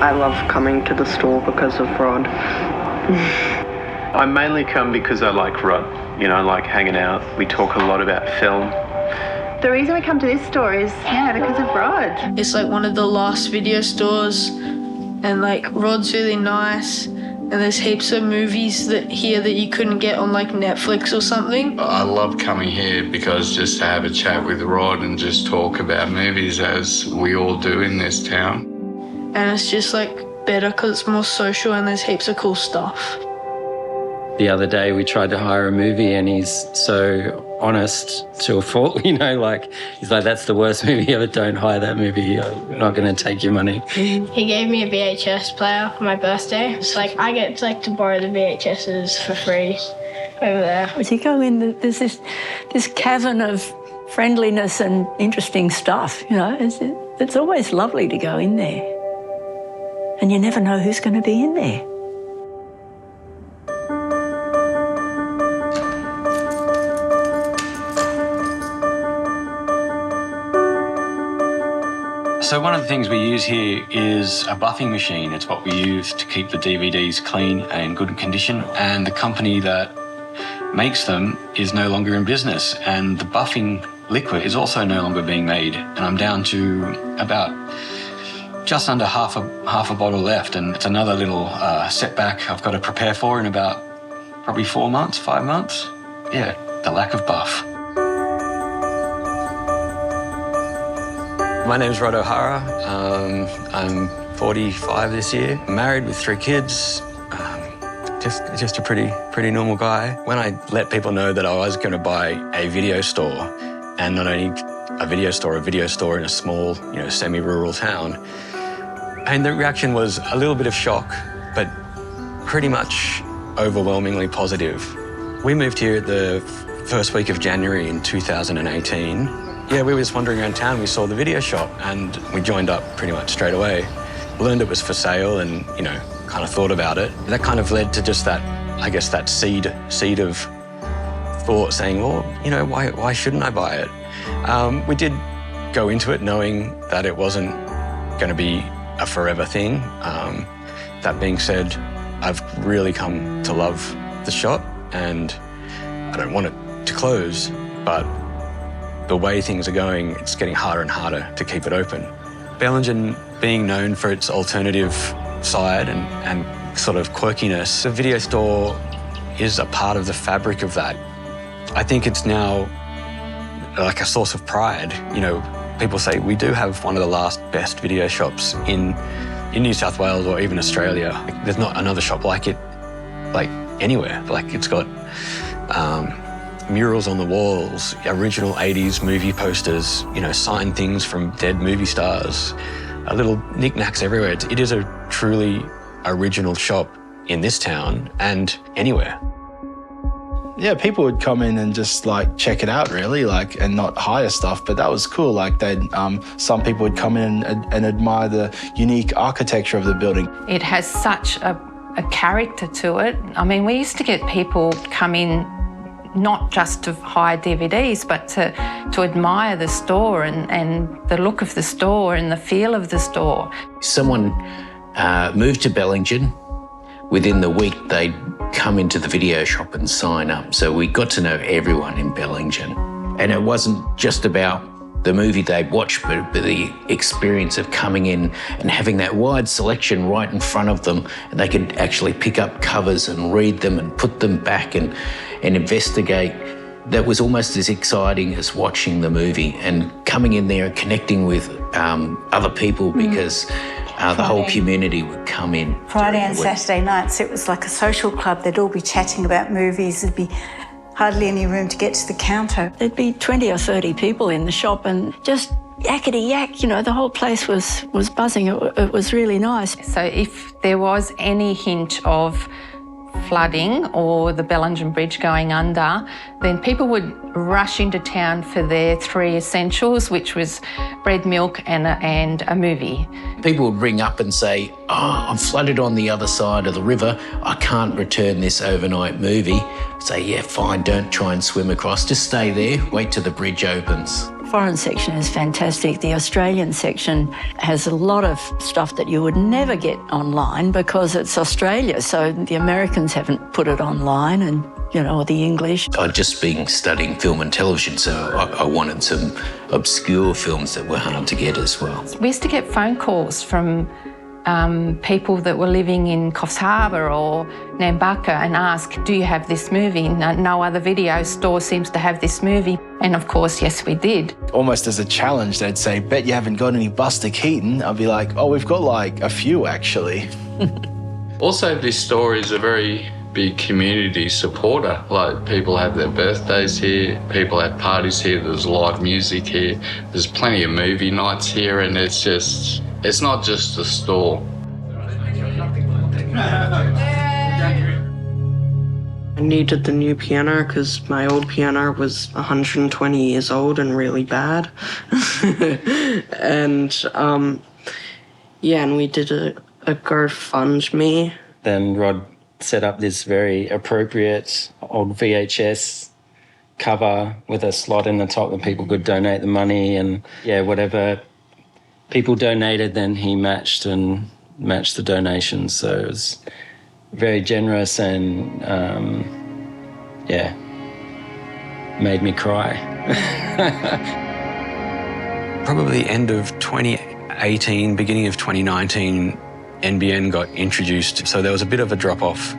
I love coming to the store because of Rod. I mainly come because I like Rod. You know, I like hanging out. We talk a lot about film. The reason we come to this store is, because of Rod. It's like one of the last video stores, and like Rod's really nice, and there's heaps of movies here that you couldn't get on like Netflix or something. I love coming here because just to have a chat with Rod and just talk about movies as we all do in this town. And it's just like better because it's more social and there's heaps of cool stuff. The other day we tried to hire a movie and he's so honest to a fault, you know, like, he's like, that's the worst movie ever, don't hire that movie, I'm not going to take your money. He gave me a VHS player for my birthday. It's like I get to borrow the VHSs for free over there. As you go in, there's this cavern of friendliness and interesting stuff, you know. It's always lovely to go in there. And you never know who's going to be in there. So one of the things we use here is a buffing machine. It's what we use to keep the DVDs clean and in good condition. And the company that makes them is no longer in business. And the buffing liquid is also no longer being made. And I'm down to about just under half a bottle left. And it's another little setback I've got to prepare for in about probably 4 months, 5 months. Yeah, the lack of buff. My name's Rod O'Hara. I'm 45 this year. I'm married with 3 kids. Just a pretty normal guy. When I let people know that I was going to buy a video store, and not only a video store in a small, semi-rural town, and the reaction was a little bit of shock, but pretty much overwhelmingly positive. We moved here at the first week of January in 2018. Yeah, we were just wandering around town, we saw the video shop and we joined up pretty much straight away. Learned it was for sale and, kind of thought about it. That kind of led to just that, I guess, that seed of thought saying, well, why shouldn't I buy it? We did go into it knowing that it wasn't going to be a forever thing. That being said, I've really come to love the shop and I don't want it to close, but the way things are going, it's getting harder and harder to keep it open. Bellingen being known for its alternative side and sort of quirkiness, the video store is a part of the fabric of that. I think it's now like a source of pride. People say we do have one of the last best video shops in New South Wales or even Australia. There's not another shop like it, anywhere. It's got murals on the walls, original 80s movie posters, signed things from dead movie stars, little knickknacks everywhere. It is a truly original shop in this town and anywhere. Yeah, people would come in and just check it out really, and not hire stuff, but that was cool. Some people would come in and admire the unique architecture of the building. It has such a character to it. I mean, we used to get people come in not just to hire DVDs, but to admire the store and the look of the store and the feel of the store. Someone moved to Bellingen. Within the week, they'd come into the video shop and sign up. So we got to know everyone in Bellingen. And it wasn't just about the movie they'd watched, but the experience of coming in and having that wide selection right in front of them, and they could actually pick up covers and read them and put them back and investigate. That was almost as exciting as watching the movie and coming in there and connecting with other people because the whole community would come in. Friday and Saturday nights, it was like a social club. They'd all be chatting about movies. There'd be hardly any room to get to the counter. There'd be 20 or 30 people in the shop and just yakety-yak, the whole place was buzzing. It was really nice. So if there was any hint of flooding or the Bellingen Bridge going under, then people would rush into town for their 3 essentials, which was bread, milk and a movie. People would ring up and say, I'm flooded on the other side of the river, I can't return this overnight movie. Say, yeah, fine, don't try and swim across, just stay there, wait till the bridge opens. foreign section is fantastic. The Australian section has a lot of stuff that you would never get online because it's Australia, so the Americans haven't put it online, and or the English. I'd just been studying film and television, so I wanted some obscure films that were hard to get as well. We used to get phone calls from people that were living in Coffs Harbour or Nambucca and ask, do you have this movie? No other video store seems to have this movie. And of course, yes, we did. Almost as a challenge, they'd say, bet you haven't got any Buster Keaton. I'd be like, oh, we've got like a few actually. Also, this store is a very big community supporter. Like, people have their birthdays here, people have parties here, there's live music here, there's plenty of movie nights here, and it's not just a store. I needed the new piano because my old piano was 120 years old and really bad. and and we did a GoFundMe. Then Rod set up this very appropriate old VHS cover with a slot in the top that people could donate the money, and whatever people donated, then he matched the donations. So it was very generous and made me cry. Probably end of 2018, beginning of 2019, NBN got introduced, so there was a bit of a drop-off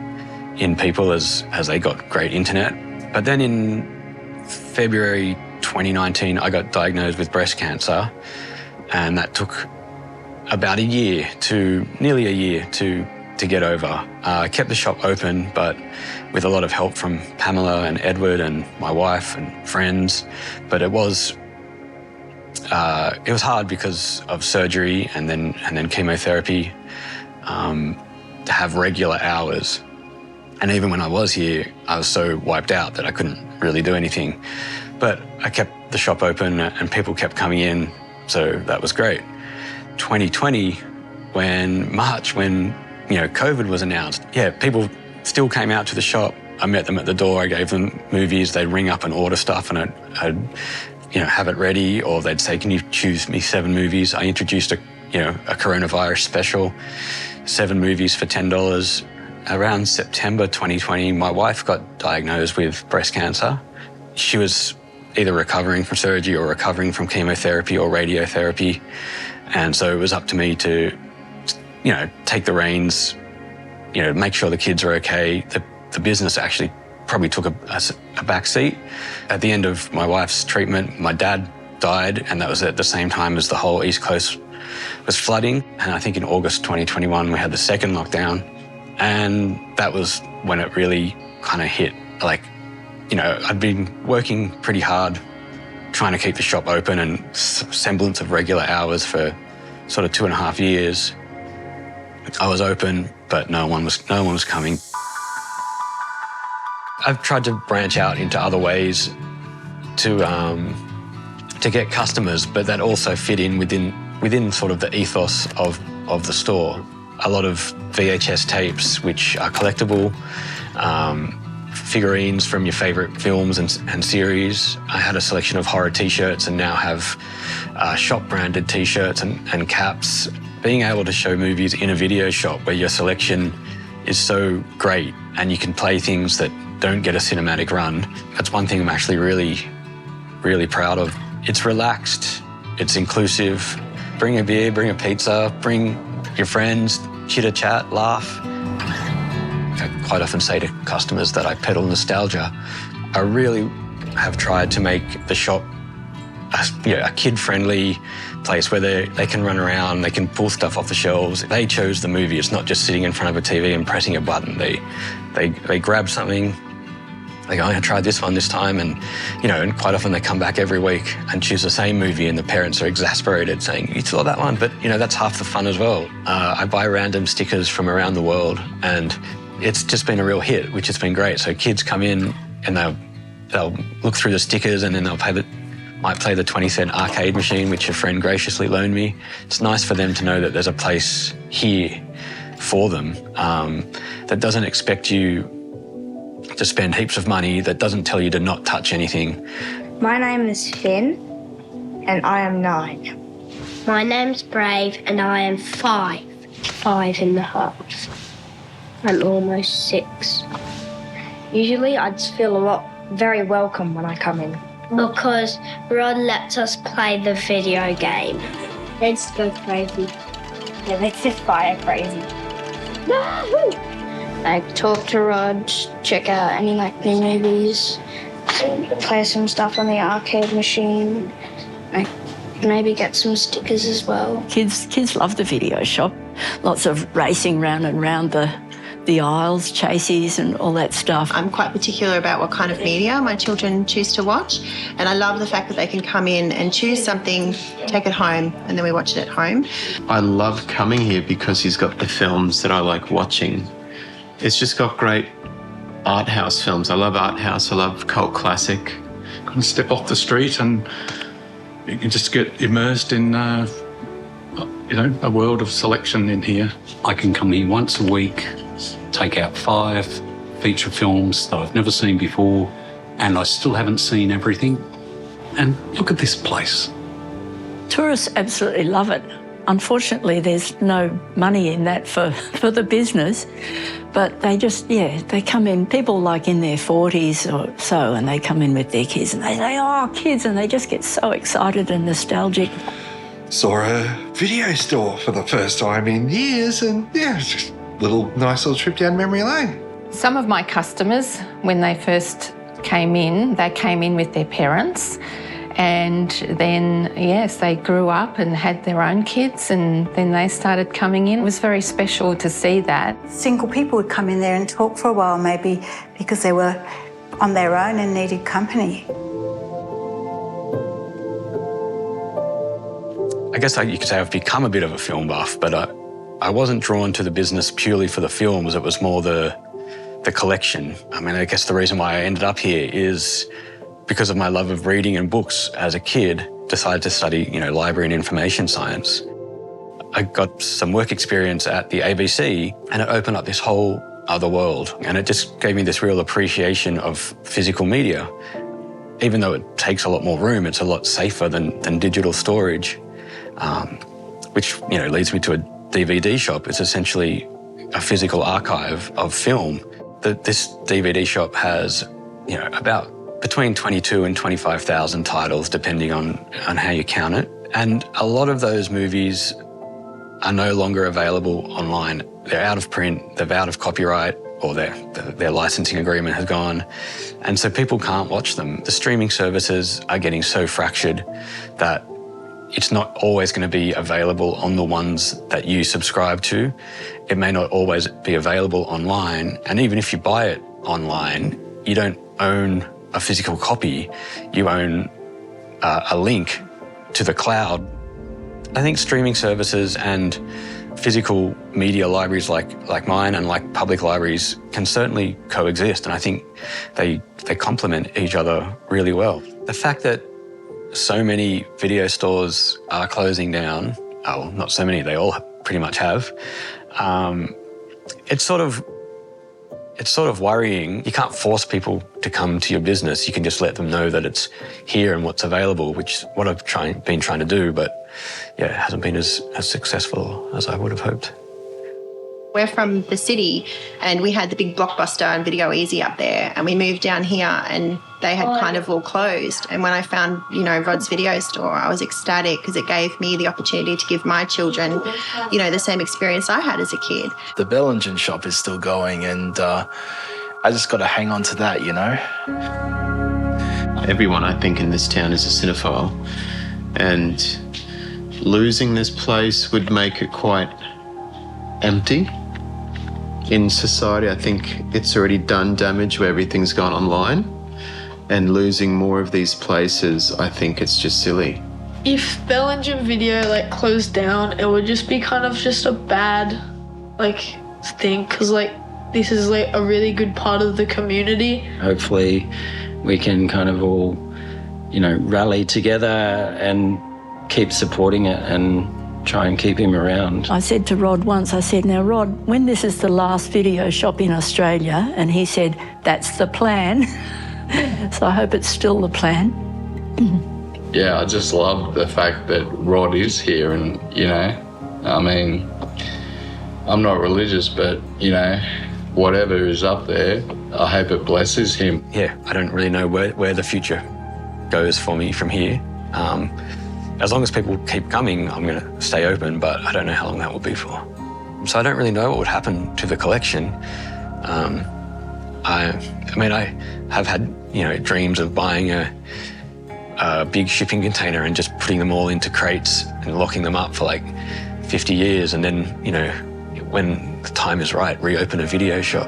in people as they got great internet. But then in February 2019, I got diagnosed with breast cancer, and that took about nearly a year to get over. I kept the shop open, but with a lot of help from Pamela and Edward and my wife and friends. But it was hard because of surgery and then chemotherapy, to have regular hours. And even when I was here, I was so wiped out that I couldn't really do anything. But I kept the shop open and people kept coming in, so that was great. 2020, when COVID was announced, people still came out to the shop. I met them at the door, I gave them movies, they'd ring up and order stuff, and I'd have it ready, or they'd say, can you choose me 7 movies? I introduced a coronavirus special, 7 movies for $10. Around September 2020, my wife got diagnosed with breast cancer. She was either recovering from surgery or recovering from chemotherapy or radiotherapy. And so it was up to me to, take the reins, make sure the kids are okay. The business actually probably took a back seat. At the end of my wife's treatment, my dad died, and that was at the same time as the whole East Coast was flooding. And I think in August 2021, we had the second lockdown. And that was when it really kind of hit. I'd been working pretty hard trying to keep the shop open and semblance of regular hours for sort of 2.5 years. I was open, but no one was coming. I've tried to branch out into other ways to get customers, but that also fit in within sort of the ethos of the store. A lot of VHS tapes, which are collectible, figurines from your favourite films and series. I had a selection of horror T-shirts and now have shop-branded T-shirts and caps. Being able to show movies in a video shop where your selection is so great and you can play things that don't get a cinematic run, that's one thing I'm actually really, really proud of. It's relaxed, it's inclusive. Bring a beer, bring a pizza, bring your friends, chit-a-chat, laugh. I quite often say to customers that I peddle nostalgia. I really have tried to make the shop a kid-friendly place where they can run around, they can pull stuff off the shelves. They chose the movie. It's not just sitting in front of a TV and pressing a button. They grab something, they go, I tried this one this time, and quite often they come back every week and choose the same movie, and the parents are exasperated saying, you saw that one? But that's half the fun as well. I buy random stickers from around the world, and it's just been a real hit, which has been great. So kids come in and they'll look through the stickers, and then might play the 20-cent arcade machine, which a friend graciously loaned me. It's nice for them to know that there's a place here for them that doesn't expect you to spend heaps of money, that doesn't tell you to not touch anything. My name is Finn. and I am 9. My name's Brave and I am 5. 5 in the heart. I'm almost 6. Usually I just feel very welcome when I come in. Because Rod lets us play the video game. Let's go crazy. Yeah, let's just fire crazy. I talk to Rod, check out any new movies, play some stuff on the arcade machine, maybe get some stickers as well. Kids love the video shop. Lots of racing round and round the aisles, chases and all that stuff. I'm quite particular about what kind of media my children choose to watch, and I love the fact that they can come in and choose something, take it home, and then we watch it at home. I love coming here because he's got the films that I like watching. It's just got great art house films. I love art house. I love cult classic. You can step off the street and you can just get immersed in, a world of selection in here. I can come here once a week, take out 5 feature films that I've never seen before, and I still haven't seen everything. And look at this place. Tourists absolutely love it. Unfortunately, there's no money in that for the business, but they they come in, people like in their 40s or so, and they come in with their kids and they say, oh, kids, and they just get so excited and nostalgic. Saw a video store for the first time in years, and it's just a nice little trip down memory lane. Some of my customers, when they first came in, they came in with their parents. And then, yes, they grew up and had their own kids, and then they started coming in. It was very special to see that. Single people would come in there and talk for a while, maybe because they were on their own and needed company. I guess you could say I've become a bit of a film buff, but I wasn't drawn to the business purely for the films. It was more the collection. I mean, I guess the reason why I ended up here is because of my love of reading and books as a kid, decided to study, library and information science. I got some work experience at the ABC, and it opened up this whole other world. And it just gave me this real appreciation of physical media. Even though it takes a lot more room, it's a lot safer than digital storage, which, leads me to a DVD shop. It's essentially a physical archive of film. This DVD shop has, about between 22 and 25,000 titles, depending on how you count it. And a lot of those movies are no longer available online. They're out of print, they're out of copyright, or their licensing agreement has gone. And so people can't watch them. The streaming services are getting so fractured that it's not always going to be available on the ones that you subscribe to. It may not always be available online. And even if you buy it online, you don't own a physical copy, you own a link to the cloud. I think streaming services and physical media libraries like mine and like public libraries can certainly coexist, and I think they complement each other really well. The fact that so many video stores are closing down, oh, not so many, they all pretty much have, it's sort of worrying. You can't force people to come to your business. You can just let them know that it's here and what's available, which is what I've been trying to do, but yeah, it hasn't been as successful as I would have hoped. We're from the city and we had the big Blockbuster and Video Easy up there, and we moved down here and they had kind of all closed. And when I found, Rod's video store, I was ecstatic because it gave me the opportunity to give my children, the same experience I had as a kid. The Bellingen shop is still going, and I just got to hang on to that, Everyone, I think, in this town is a cinephile, and losing this place would make it quite empty. In society, I think it's already done damage where everything's gone online, and losing more of these places, I think it's just silly. If Bellingen Video closed down, it would just be kind of just a bad thing, because this is a really good part of the community. Hopefully we can kind of all, rally together and keep supporting it and try and keep him around. I said to Rod once, now Rod, when this is the last video shop in Australia, and he said, that's the plan. So I hope it's still the plan. yeah, I just love the fact that Rod is here, and you know, I mean, I'm not religious, but you know, whatever is up there, I hope it blesses him. Yeah, I don't really know where the future goes for me from here. As long as people keep coming, I'm going to stay open, but I don't know how long that will be for. So I don't really know what would happen to the collection. I mean, I have had, you know, dreams of buying a big shipping container and just putting them all into crates and locking them up for like 50 years and then, you know, when the time is right, reopen a video shop.